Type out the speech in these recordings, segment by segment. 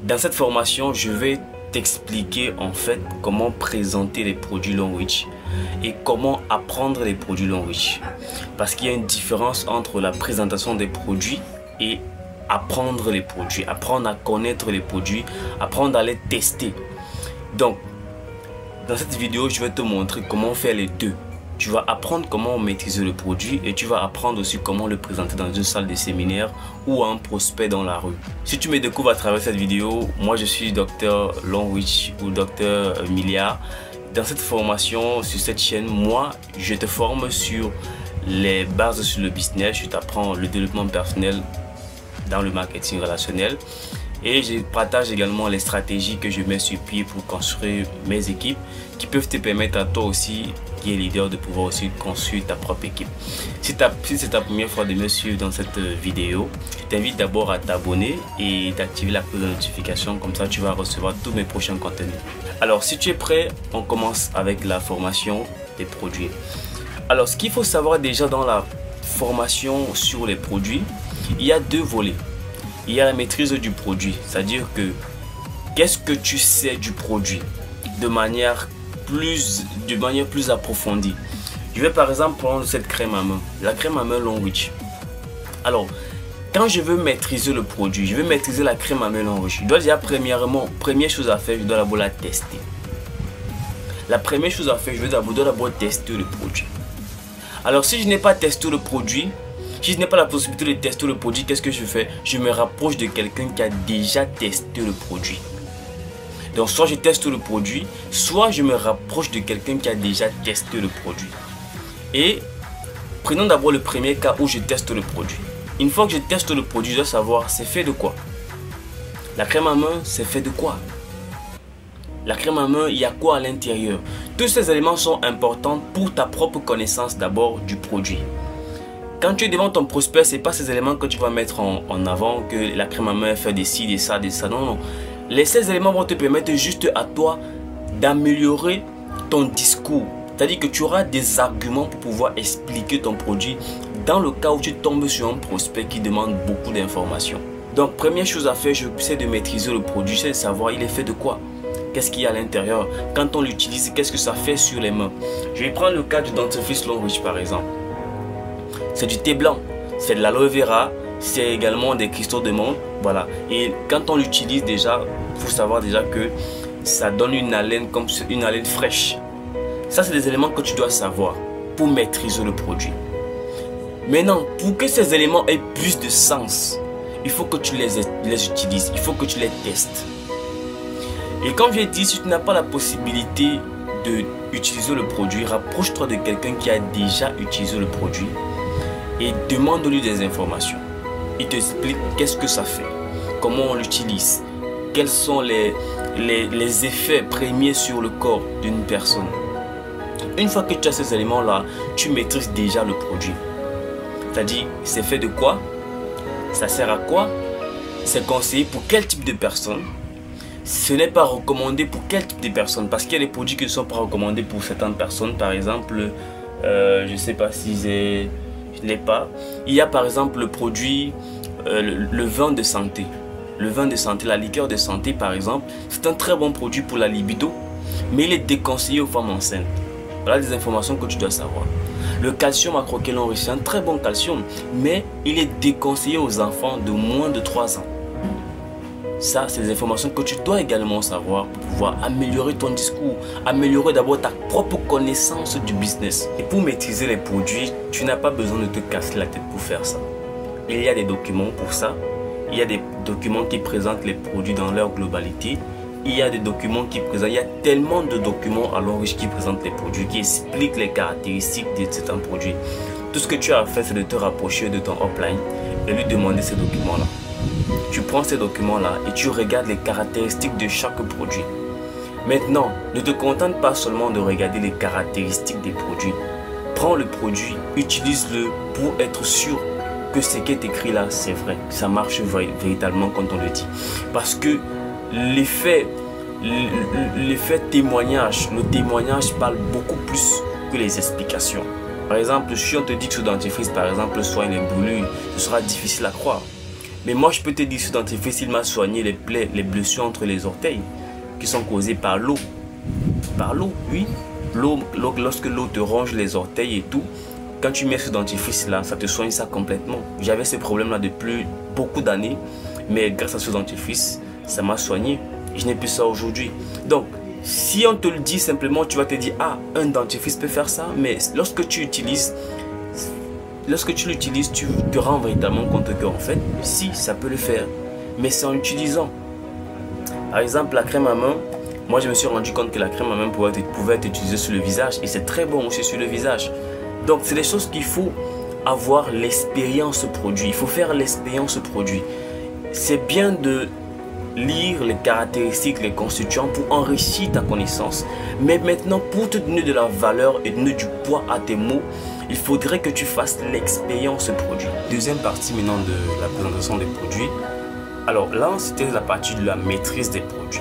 Dans cette formation, je vais t'expliquer en fait comment présenter les produits Longreach et comment apprendre les produits Longreach. Parce qu'il y a une différence entre la présentation des produits et apprendre les produits, apprendre à connaître les produits, apprendre à les tester. Donc, dans cette vidéo, je vais te montrer comment faire les deux. Tu vas apprendre comment maîtriser le produit et tu vas apprendre aussi comment le présenter dans une salle de séminaire ou à un prospect dans la rue. Si tu me découvres à travers cette vidéo, moi je suis Dr Longreach ou Dr Milliard. Dans cette formation, sur cette chaîne, moi je te forme sur les bases sur le business, je t'apprends le développement personnel dans le marketing relationnel. Et je partage également les stratégies que je mets sur pied pour construire mes équipes qui peuvent te permettre à toi aussi, qui est leader, de pouvoir aussi construire ta propre équipe. Si c'est ta première fois de me suivre dans cette vidéo, je t'invite d'abord à t'abonner et d'activer la cloche de notification, comme ça tu vas recevoir tous mes prochains contenus. Alors si tu es prêt, on commence avec la formation des produits. Alors ce qu'il faut savoir déjà dans la formation sur les produits, il y a deux volets. Il y a la maîtrise du produit, c'est-à-dire que qu'est-ce que tu sais du produit de manière plus approfondie. Je vais par exemple prendre cette crème à main, la crème à main Longreach. Alors, quand je veux maîtriser le produit, je veux maîtriser la crème à main Longreach, je dois déjà première chose à faire, je dois d'abord la tester. La première chose à faire, je dois d'abord tester le produit. Alors, si je n'ai pas testé le produit, si je n'ai pas la possibilité de tester le produit, qu'est-ce que je fais? Je me rapproche de quelqu'un qui a déjà testé le produit. Donc soit je teste le produit, soit je me rapproche de quelqu'un qui a déjà testé le produit. Et prenons d'abord le premier cas où je teste le produit. Une fois que je teste le produit, je dois savoir c'est fait de quoi. La crème à main, c'est fait de quoi? La crème à main, il y a quoi à l'intérieur? Tous ces éléments sont importants pour ta propre connaissance d'abord du produit. Quand tu es devant ton prospect, ce n'est pas ces éléments que tu vas mettre en avant, que la crème à main fait de ci, de ça, de ça. Non, non. Ces éléments vont te permettre juste à toi d'améliorer ton discours. C'est-à-dire que tu auras des arguments pour pouvoir expliquer ton produit dans le cas où tu tombes sur un prospect qui demande beaucoup d'informations. Donc, première chose à faire, c'est de maîtriser le produit, c'est de savoir il est fait de quoi. Qu'est-ce qu'il y a à l'intérieur? Quand on l'utilise, qu'est-ce que ça fait sur les mains? Je vais prendre le cas du dentifrice Longreach par exemple. C'est du thé blanc, c'est de l'aloe vera, c'est également des cristaux de menthe, voilà. Et quand on l'utilise déjà, il faut savoir déjà que ça donne une haleine comme une haleine fraîche. Ça, c'est des éléments que tu dois savoir pour maîtriser le produit. Maintenant, pour que ces éléments aient plus de sens, il faut que tu les utilises, il faut que tu les testes. Et comme j'ai dit, si tu n'as pas la possibilité d'utiliser le produit, rapproche-toi de quelqu'un qui a déjà utilisé le produit et demande-lui des informations. Il t'explique qu'est-ce que ça fait, comment on l'utilise, quels sont les effets premiers sur le corps d'une personne. Une fois que tu as ces éléments-là, tu maîtrises déjà le produit. C'est-à-dire, c'est fait de quoi, ça sert à quoi, c'est conseillé pour quel type de personne, ce n'est pas recommandé pour quel type de personne. Parce qu'il y a des produits qui ne sont pas recommandés pour certaines personnes. Par exemple, je ne sais pas si je ne l'ai pas. Il y a par exemple le produit, le vin de santé. Le vin de santé, la liqueur de santé par exemple, c'est un très bon produit pour la libido, mais il est déconseillé aux femmes enceintes. Voilà des informations que tu dois savoir. Le calcium à croquer Longreach, c'est un très bon calcium, mais il est déconseillé aux enfants de moins de 3 ans. Ça, c'est des informations que tu dois également savoir pour pouvoir améliorer ton discours, améliorer d'abord ta propre connaissance du business. Et pour maîtriser les produits, tu n'as pas besoin de te casser la tête pour faire ça. Il y a des documents pour ça. Il y a des documents qui présentent les produits dans leur globalité. Il y a des documents qui présentent, il y a tellement de documents à Longreach qui présentent les produits, qui expliquent les caractéristiques de certains produits. Tout ce que tu as à faire, c'est de te rapprocher de ton upline et lui demander ces documents-là. Tu prends ces documents-là et tu regardes les caractéristiques de chaque produit. Maintenant, ne te contente pas seulement de regarder les caractéristiques des produits. Prends le produit, utilise-le pour être sûr que ce qui est écrit là, c'est vrai. Ça marche véritablement quand on le dit. Parce que l'effet témoignage, le témoignage parle beaucoup plus que les explications. Par exemple, si on te dit que ce dentifrice, par exemple, soigne les brûlures, ce sera difficile à croire. Mais moi, je peux te dire, ce dentifrice, il m'a soigné les plaies, les blessures entre les orteils qui sont causées par l'eau. Par l'eau, oui. Lorsque l'eau te ronge les orteils et tout, quand tu mets ce dentifrice-là, ça te soigne ça complètement. J'avais ce problème-là depuis beaucoup d'années, mais grâce à ce dentifrice, ça m'a soigné. Je n'ai plus ça aujourd'hui. Donc, si on te le dit simplement, tu vas te dire, ah, un dentifrice peut faire ça, mais lorsque tu l'utilises, tu te rends véritablement compte que, en fait, si, ça peut le faire, mais c'est en utilisant. Par exemple, la crème à main, moi je me suis rendu compte que la crème à main pouvait être utilisée sur le visage, et c'est très bon aussi sur le visage. Donc, c'est des choses qu'il faut avoir l'expérience produit. Il faut faire l'expérience produit. C'est bien de lire les caractéristiques, les constituants pour enrichir ta connaissance. Mais maintenant, pour te donner de la valeur et donner du poids à tes mots, il faudrait que tu fasses l'expérience produit. Deuxième partie maintenant de la présentation des produits. Alors là, c'était la partie de la maîtrise des produits.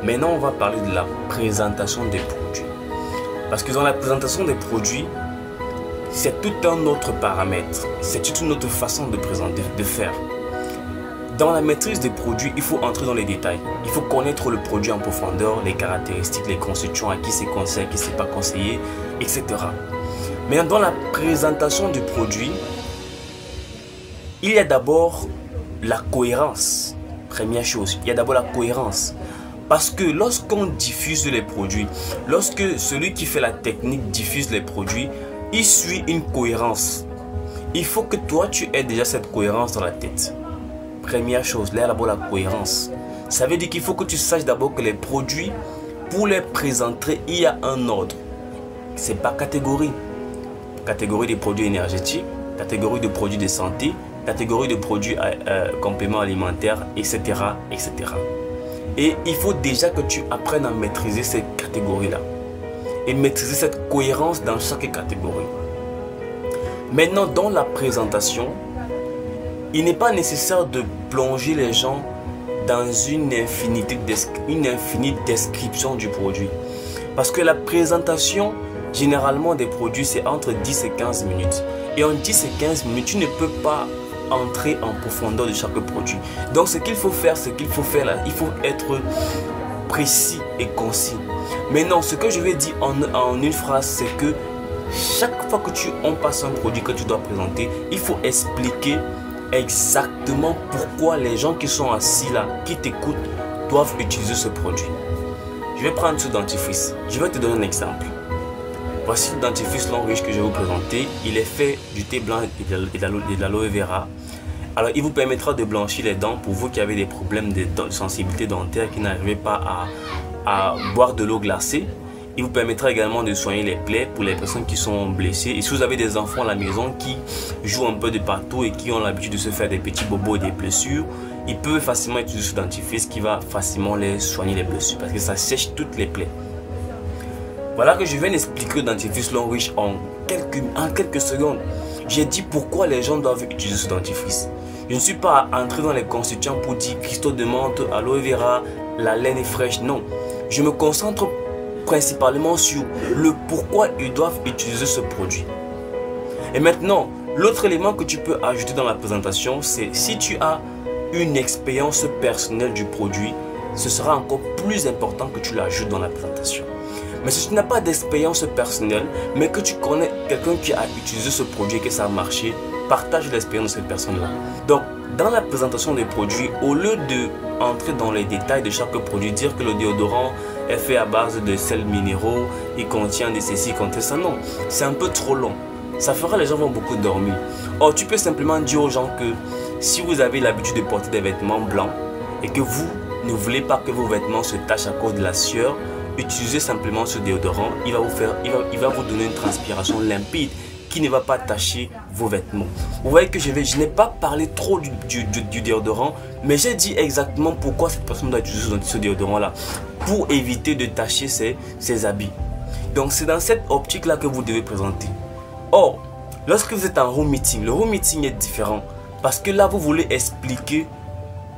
Maintenant, on va parler de la présentation des produits. Parce que dans la présentation des produits, c'est tout un autre paramètre. C'est toute une autre façon de présenter, de faire. Dans la maîtrise des produits, il faut entrer dans les détails. Il faut connaître le produit en profondeur, les caractéristiques, les constituants, à qui c'est conseillé, à qui c'est pas conseillé, etc. Mais dans la présentation du produit, il y a d'abord la cohérence. Première chose, il y a d'abord la cohérence. Parce que lorsqu'on diffuse les produits, lorsque celui qui fait la technique diffuse les produits, il suit une cohérence. Il faut que toi, tu aies déjà cette cohérence dans la tête. Première chose, là, d'abord la cohérence. Ça veut dire qu'il faut que tu saches d'abord que les produits, pour les présenter, il y a un ordre. C'est par catégorie. Catégorie des produits énergétiques, catégorie de produits de santé, catégorie de produits compléments alimentaires, etc., etc. Et il faut déjà que tu apprennes à maîtriser ces catégories-là. Et maîtriser cette cohérence dans chaque catégorie. Maintenant, dans la présentation, il n'est pas nécessaire de plonger les gens dans une infinie description du produit. Parce que la présentation, généralement des produits, c'est entre 10 et 15 minutes. Et en 10 et 15 minutes, tu ne peux pas entrer en profondeur de chaque produit. Donc ce qu'il faut faire, là, il faut être précis et concis. Maintenant, ce que je vais dire en une phrase, c'est que chaque fois que on passe un produit que tu dois présenter, il faut expliquer exactement pourquoi les gens qui sont assis là, qui t'écoutent, doivent utiliser ce produit. Je vais prendre ce dentifrice. Je vais te donner un exemple. Voici le dentifrice Long Reach que je vais vous présenter. Il est fait du thé blanc et de l'aloe vera. Alors, il vous permettra de blanchir les dents pour vous qui avez des problèmes de sensibilité dentaire, qui n'arrivez pas à boire de l'eau glacée. Il vous permettra également de soigner les plaies pour les personnes qui sont blessées. Et si vous avez des enfants à la maison qui jouent un peu de partout et qui ont l'habitude de se faire des petits bobos et des blessures, ils peuvent facilement utiliser ce dentifrice qui va facilement les soigner les blessures parce que ça sèche toutes les plaies. Voilà que je viens d'expliquer le dentifrice Long Reach en quelques secondes. J'ai dit pourquoi les gens doivent utiliser ce dentifrice. Je ne suis pas entré dans les constituants pour dire cristaux de menthe, aloe vera, la laine est fraîche. Non, je me concentre principalement sur le pourquoi ils doivent utiliser ce produit. Et maintenant, l'autre élément que tu peux ajouter dans la présentation, c'est si tu as une expérience personnelle du produit, ce sera encore plus important que tu l'ajoutes dans la présentation. Mais si tu n'as pas d'expérience personnelle, mais que tu connais quelqu'un qui a utilisé ce produit et que ça a marché, partage l'expérience de cette personne-là. Donc, dans la présentation des produits, au lieu d'entrer dans les détails de chaque produit, dire que le déodorant est fait à base de sels minéraux, il contient des ceci, il contient ça, non, c'est un peu trop long. Ça fera les gens vont beaucoup dormir. Or, tu peux simplement dire aux gens que si vous avez l'habitude de porter des vêtements blancs et que vous ne voulez pas que vos vêtements se tachent à cause de la sueur, utilisez simplement ce déodorant, il va vous donner une transpiration limpide qui ne va pas tacher vos vêtements. Vous voyez que je n'ai pas parlé trop du déodorant, mais j'ai dit exactement pourquoi cette personne doit utiliser ce déodorant là, pour éviter de tacher ses habits. Donc c'est dans cette optique là que vous devez présenter. Or, lorsque vous êtes en room meeting, le room meeting est différent parce que là vous voulez expliquer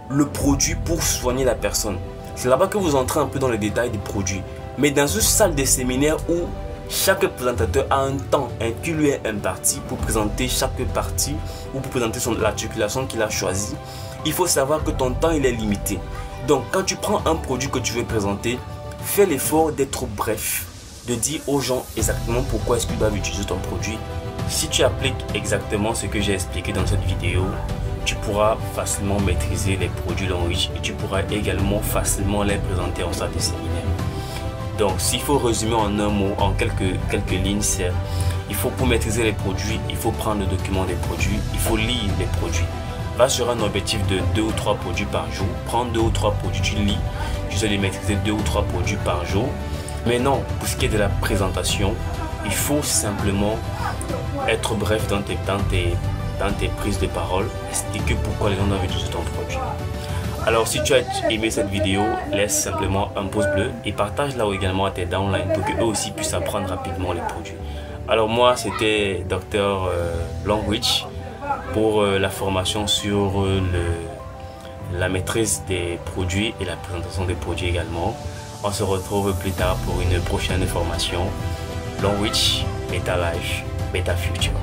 le produit pour soigner la personne. C'est là-bas que vous entrez un peu dans les détails du produit. Mais dans une salle de séminaire où chaque présentateur a un temps qui lui est imparti pour présenter chaque partie ou pour présenter l'articulation qu'il a choisie, il faut savoir que ton temps il est limité. Donc quand tu prends un produit que tu veux présenter, fais l'effort d'être bref, de dire aux gens exactement pourquoi est-ce qu'ils doivent utiliser ton produit. Si tu appliques exactement ce que j'ai expliqué dans cette vidéo, tu pourras facilement maîtriser les produits Longreach et tu pourras également facilement les présenter en salle de séminaire. Donc s'il faut résumer en un mot, en quelques lignes, c'est il faut pour maîtriser les produits, il faut prendre le document des produits, il faut lire les produits. Va sur un objectif de 2 ou 3 produits par jour, prends 2 ou 3 produits, tu lis, tu sais les maîtriser 2 ou 3 produits par jour. Maintenant, pour ce qui est de la présentation, il faut simplement être bref dans tes prises de parole, expliquer pourquoi les gens doivent utiliser ton produit. Alors si tu as aimé cette vidéo, laisse simplement un pouce bleu et partage-la également à tes downlines pour qu'eux aussi puissent apprendre rapidement les produits. Alors moi c'était Dr Longreach pour la formation sur la maîtrise des produits et la présentation des produits également. On se retrouve plus tard pour une prochaine formation. Longreach, Better Life, Better Future.